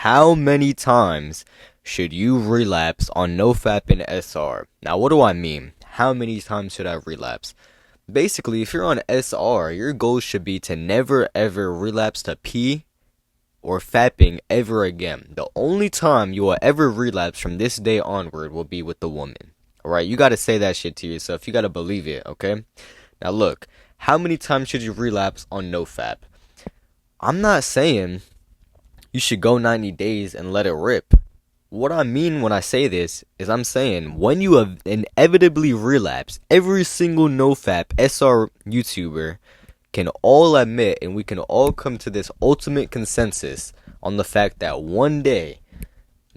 How many times should you relapse on NoFap and SR? Now, what do I mean? How many times should I relapse? Basically, if you're on SR, your goal should be to never ever relapse to P or fapping ever again. The only time you will ever relapse from this day onward will be with the woman. Alright, you gotta say that shit to yourself. You gotta believe it, okay? Now look, how many times should you relapse on NoFap? I'm not saying you should go 90 days and let it rip. What I mean when I say this is I'm saying when you have inevitably relapse, every single NoFap SR YouTuber can all admit and we can all come to this ultimate consensus on the fact that one day,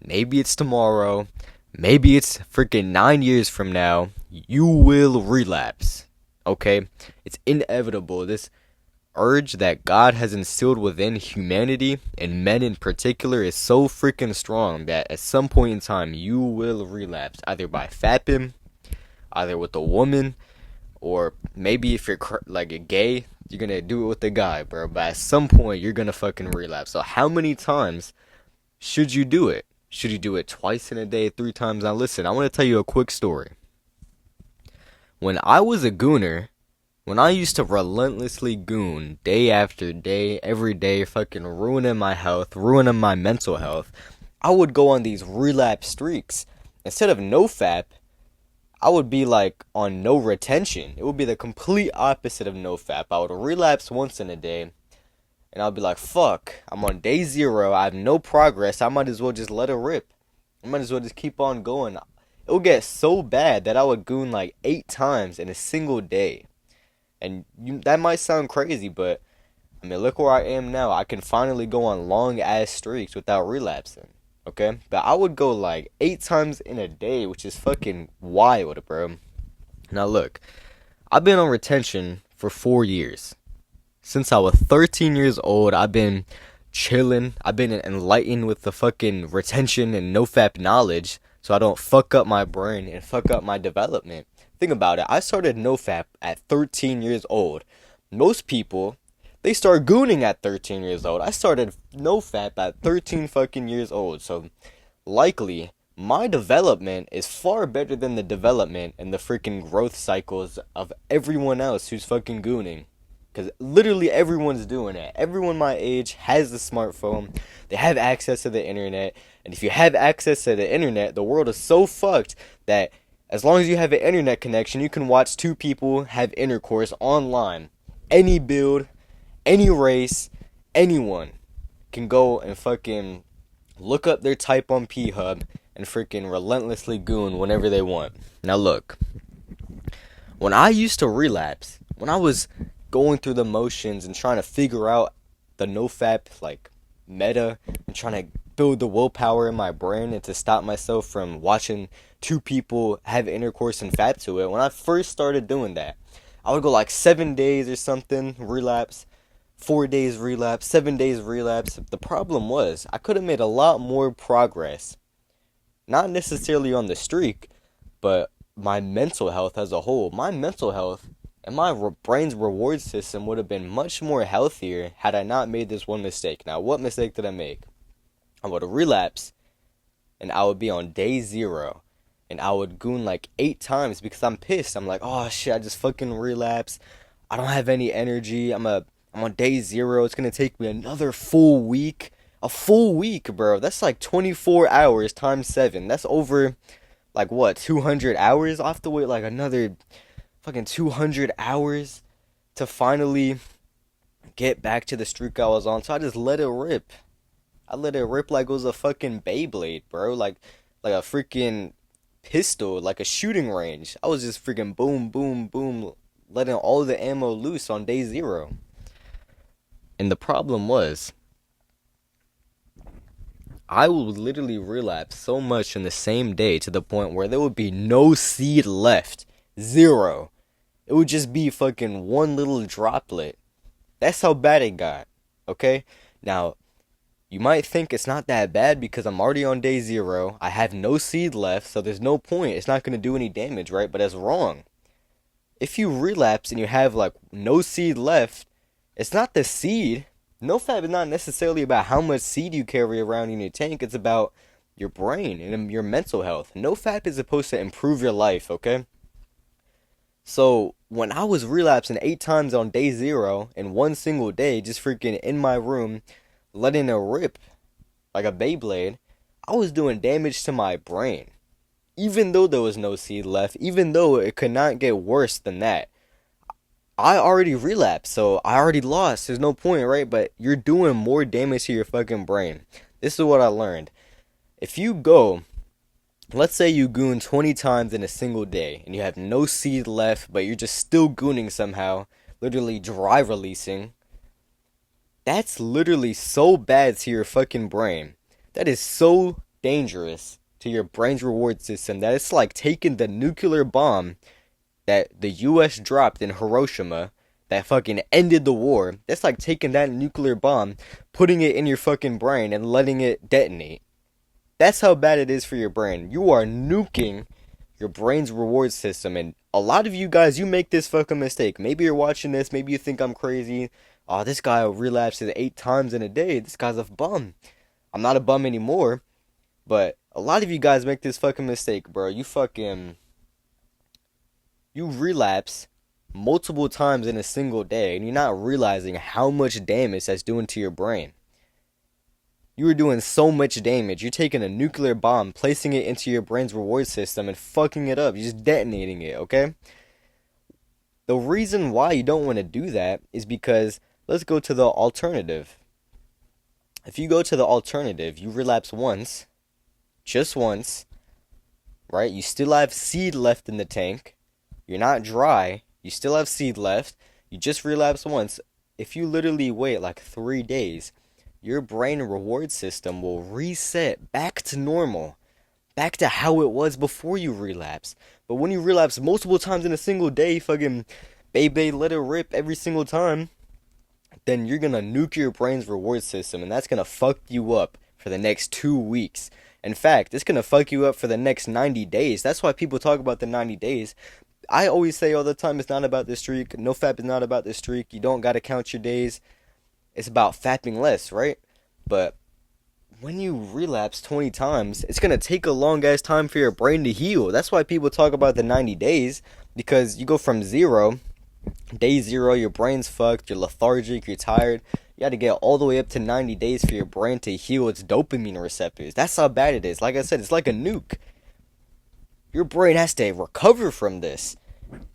maybe it's tomorrow, maybe it's freaking 9 years from now, you will relapse. Okay? It's inevitable. This urge that God has instilled within humanity, and men in particular, is so freaking strong that at some point in time you will relapse, either by fapping, either with a woman, or maybe if you're like a gay, you're gonna do it with a guy, bro. But at some point you're gonna fucking relapse. So how many times should you do it? Should you do it twice in a day, 3 times? Now listen, I want to tell you a quick story. When I was a gooner, when I used to relentlessly goon day after day, every day, fucking ruining my health, ruining my mental health, I would go on these relapse streaks. Instead of NoFap, I would be like on no retention. It would be the complete opposite of NoFap. I would relapse once in a day, and I'll be like, fuck, I'm on day 0, I have no progress, I might as well just let it rip. I might as well just keep on going. It would get so bad that I would goon like 8 times in a single day. And that might sound crazy, but I mean, look where I am now. I can finally go on long ass streaks without relapsing. Okay? But I would go like 8 times in a day, which is fucking wild, bro. Now look, I've been on retention for 4 years. Since I was 13 years old, I've been chilling. I've been enlightened with the fucking retention and NoFap knowledge, so I don't fuck up my brain and fuck up my development. Think about it. I started NoFap at 13 years old. Most people, they start gooning at 13 years old. I started NoFap at 13 fucking years old. So, likely, my development is far better than the development and the freaking growth cycles of everyone else who's fucking gooning. Because literally everyone's doing it. Everyone my age has a smartphone. They have access to the internet. And if you have access to the internet, the world is so fucked that as long as you have an internet connection, you can watch 2 people have intercourse online. Any build, any race, anyone can go and fucking look up their type on P-Hub and freaking relentlessly goon whenever they want. Now look, when I used to relapse, when I was going through the motions and trying to figure out the NoFap like meta and trying to build the willpower in my brain and to stop myself from watching 2 people have intercourse and fap to it. When I first started doing that, I would go like 7 days or something, relapse, 4 days relapse, 7 days relapse. The problem was I could have made a lot more progress, not necessarily on the streak, but my mental health as a whole. My mental health and my brain's reward system would have been much more healthier had I not made this one mistake. Now, what mistake did I make? I would relapse, and I would be on day 0, and I would goon like 8 times because I'm pissed. I'm like, oh shit, I just fucking relapsed. I don't have any energy. I'm on day 0. It's gonna take me another full week. A full week, bro. That's like 24 hours times 7. That's over, like what, 200 hours? I'll have to wait like another fucking 200 hours to finally get back to the streak I was on. So I just let it rip. I let it rip like it was a fucking Beyblade, bro. Like a freaking pistol, like a shooting range. I was just freaking boom, boom, boom, letting all the ammo loose on day 0. And the problem was, I would literally relapse so much in the same day to the point where there would be no seed left. 0. It would just be fucking one little droplet. That's how bad it got. Okay? Now, you might think it's not that bad because I'm already on day 0. I have no seed left, so there's no point. It's not going to do any damage, right? But that's wrong. If you relapse and you have like no seed left, it's not the seed NoFap is not necessarily about how much seed you carry around in your tank. It's about your brain and your mental health. NoFap is supposed to improve your life, okay? So when I was relapsing 8 times on day zero in one single day, just freaking in my room, letting it rip like a Beyblade, I was doing damage to my brain. Even though there was no seed left, even though it could not get worse than that. I already relapsed, so I already lost. There's no point, right? But you're doing more damage to your fucking brain. This is what I learned. If you go, let's say you goon 20 times in a single day, and you have no seed left, but you're just still gooning somehow, literally dry releasing, that's literally so bad to your fucking brain. That is so dangerous to your brain's reward system that it's like taking the nuclear bomb that the US dropped in Hiroshima that fucking ended the war. That's like taking that nuclear bomb, putting it in your fucking brain and letting it detonate. That's how bad it is for your brain. You are nuking your brain's reward system. And a lot of you guys, you make this fucking mistake. Maybe you're watching this. Maybe you think I'm crazy. Oh, this guy relapses 8 times in a day. This guy's a bum. I'm not a bum anymore. But a lot of you guys make this fucking mistake, bro. You relapse multiple times in a single day, and you're not realizing how much damage that's doing to your brain. You are doing so much damage. You're taking a nuclear bomb, placing it into your brain's reward system, and fucking it up. You're just detonating it, okay? The reason why you don't want to do that is because, let's go to the alternative. If you go to the alternative, you relapse once, just once, right? You still have seed left in the tank. You're not dry. You still have seed left. You just relapse once. If you literally wait like 3 days, your brain reward system will reset back to normal. Back to how it was before you relapse. But when you relapse multiple times in a single day, fucking baby let it rip every single time, then you're gonna nuke your brain's reward system, and that's gonna fuck you up for the next 2 weeks. In fact, it's gonna fuck you up for the next 90 days. That's why people talk about the 90 days. I always say all the time, it's not about the streak. NoFap is not about the streak. You don't gotta count your days. It's about fapping less, right? But when you relapse 20 times, it's gonna take a long ass time for your brain to heal. That's why people talk about the 90 days, because you go from zero, day zero, your brain's fucked, you're lethargic, you're tired. You got to get all the way up to 90 days for your brain to heal its dopamine receptors. That's how bad it is. Like I said, it's like a nuke. Your brain has to recover from this.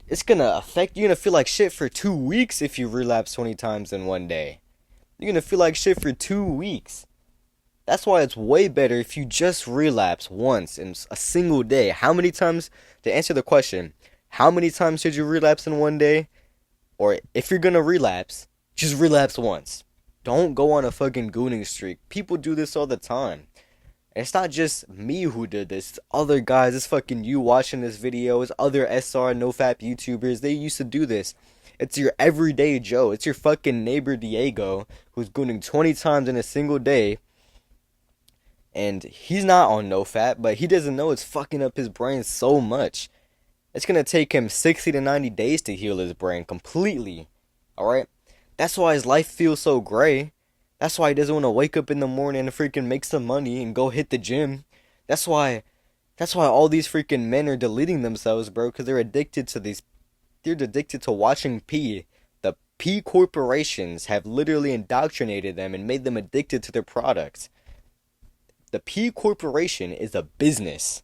It's gonna affect, you're gonna feel like shit for 2 weeks if you relapse 20 times in one day. You're gonna feel like shit for 2 weeks. That's why it's way better if you just relapse once in a single day. How many times, to answer the question, how many times should you relapse in one day? Or if you're gonna relapse, just relapse once. Don't go on a fucking gooning streak. People do this all the time. And it's not just me who did this. It's other guys. It's fucking you watching this video. It's other SR NoFap YouTubers. They used to do this. It's your everyday Joe. It's your fucking neighbor Diego who's gooning 20 times in a single day. And he's not on NoFap, but he doesn't know it's fucking up his brain so much. It's going to take him 60 to 90 days to heal his brain completely. Alright? That's why his life feels so gray. That's why he doesn't want to wake up in the morning and freaking make some money and go hit the gym. That's why all these freaking men are deleting themselves, bro, because they're addicted to these. They're addicted to watching P. The P corporations have literally indoctrinated them and made them addicted to their products. The P corporation is a business.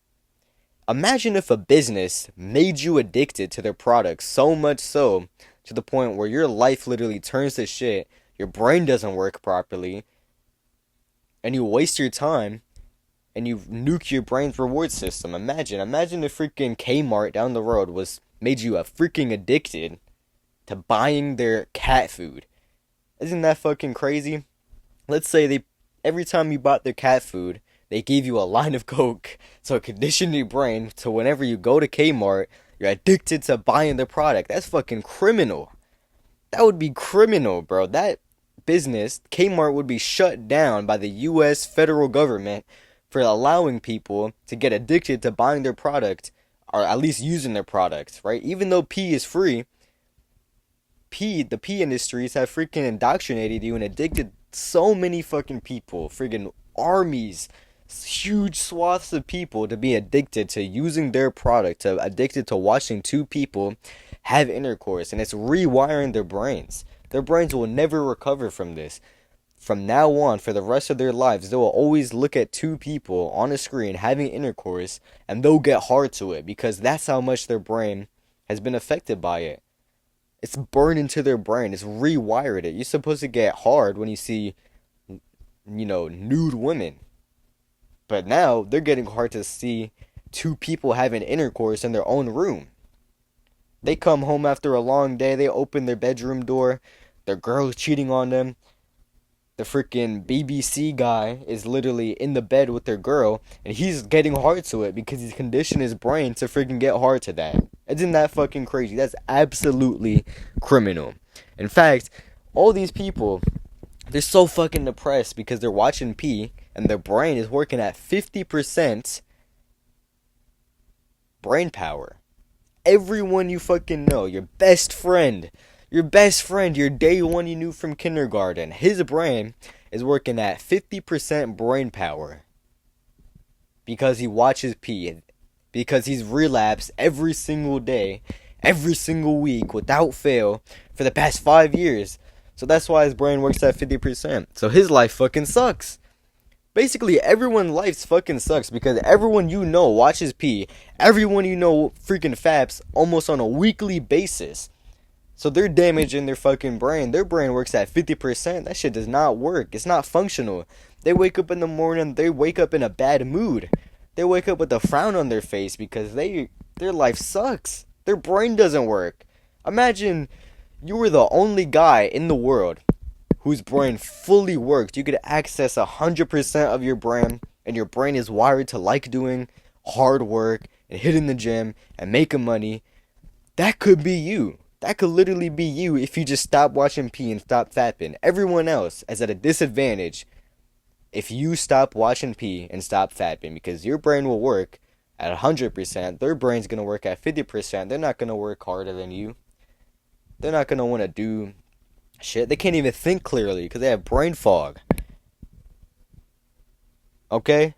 Imagine if a business made you addicted to their products so much so to the point where your life literally turns to shit, your brain doesn't work properly, and you waste your time, and you nuke your brain's reward system. Imagine if freaking Kmart down the road made you a freaking addicted to buying their cat food. Isn't that fucking crazy? Let's say every time you bought their cat food, they gave you a line of Coke, so it conditioned your brain to whenever you go to Kmart, you're addicted to buying their product. That's fucking criminal. That would be criminal, bro. That business, Kmart, would be shut down by the US federal government for allowing people to get addicted to buying their product, or at least using their product, right? Even though P is free, the P industries have freaking indoctrinated you and so many fucking people, friggin' armies, huge swaths of people to be addicted to using their product, to addicted to watching two people have intercourse, and it's rewiring their brains. Their brains will never recover from this. From now on, for the rest of their lives, they will always look at two people on a screen having intercourse, and they'll get hard to it because that's how much their brain has been affected by it. It's burned into their brain. It's rewired it. You're supposed to get hard when you see, nude women. But now they're getting hard to see two people having intercourse in their own room. They come home after a long day. They open their bedroom door. Their girl's cheating on them. The freaking BBC guy is literally in the bed with their girl, and he's getting hard to it because he's conditioned his brain to freaking get hard to that. Isn't that fucking crazy? That's absolutely criminal. In fact, all these people, they're so fucking depressed because they're watching P, and their brain is working at 50% brain power. Everyone you fucking know, your best friend, your day one you knew from kindergarten, his brain is working at 50% brain power. Because he watches P. Because he's relapsed every single day, every single week, without fail, for the past 5 years. So that's why his brain works at 50%. So his life fucking sucks. Basically, everyone's life fucking sucks because everyone you know watches P. Everyone you know freaking faps almost on a weekly basis. So they're damaging their fucking brain. Their brain works at 50%. That shit does not work. It's not functional. They wake up in the morning, they wake up in a bad mood. They wake up with a frown on their face because their life sucks. Their brain doesn't work. Imagine you were the only guy in the world whose brain fully worked. You could access 100% of your brain, and your brain is wired to like doing hard work and hitting the gym and making money. That could be you. That could literally be you if you just stop watching P and stop fapping. Everyone else is at a disadvantage if you stop watching P and stop fapping because your brain will work at 100%. Their brain's going to work at 50%. They're not going to work harder than you. They're not going to want to do shit. They can't even think clearly because they have brain fog. Okay?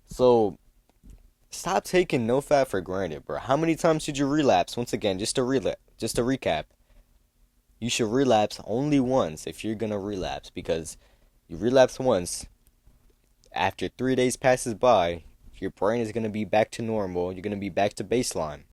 So, stop taking NoFap for granted, bro. How many times should you relapse? Once again, just to recap. You should relapse only once if you're going to relapse because you relapse once. After 3 days passes by, your brain is going to be back to normal. You're going to be back to baseline.